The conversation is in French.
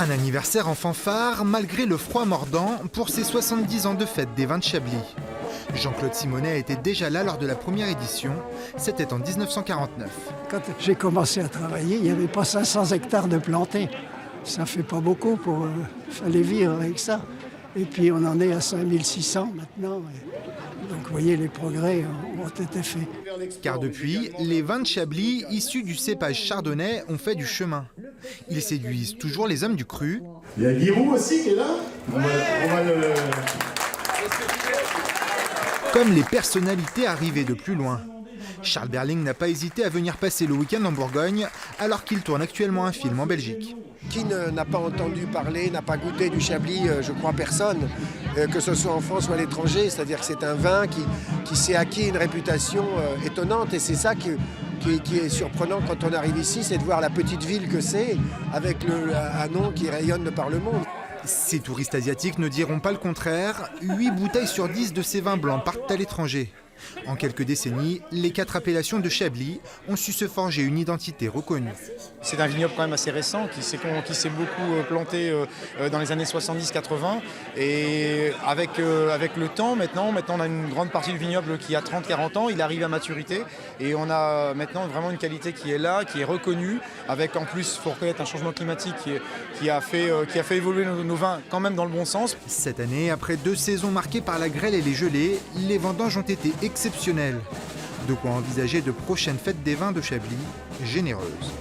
Un anniversaire en fanfare, malgré le froid mordant, pour ses 70 ans de fête des vins de Chablis. Jean-Claude Simonet était déjà là lors de la première édition, c'était en 1949. Quand j'ai commencé à travailler, il n'y avait pas 500 hectares de plantés. Ça fait pas beaucoup pour... fallait vivre avec ça. Et puis on en est à 5600 maintenant. Donc vous voyez, les progrès ont été faits. Car depuis, les vins de Chablis, issus du cépage chardonnay, ont fait du chemin. Ils séduisent toujours les hommes du cru. Il y a Guirou aussi qui est là. Comme les personnalités arrivées de plus loin. Charles Berling n'a pas hésité à venir passer le week-end en Bourgogne, alors qu'il tourne actuellement un film en Belgique. Qui n'a pas entendu parler, n'a pas goûté du Chablis, je crois personne, que ce soit en France ou à l'étranger. C'est-à-dire que c'est un vin qui s'est acquis une réputation étonnante. Et c'est ça qui est surprenant quand on arrive ici, c'est de voir la petite ville que c'est, avec un nom qui rayonne de par le monde. Ces touristes asiatiques ne diront pas le contraire. 8 bouteilles sur 10 de ces vins blancs partent à l'étranger. En quelques décennies, les 4 appellations de Chablis ont su se forger une identité reconnue. C'est un vignoble quand même assez récent qui s'est beaucoup planté dans les années 70-80 et avec le temps maintenant on a une grande partie du vignoble qui a 30-40 ans, il arrive à maturité et on a maintenant vraiment une qualité qui est là, qui est reconnue, avec en plus, il faut reconnaître, un changement climatique qui a fait évoluer nos vins quand même dans le bon sens. Cette année, après 2 saisons marquées par la grêle et les gelées, les vendanges ont été exceptionnelles. De quoi envisager de prochaines fêtes des vins de Chablis généreuses.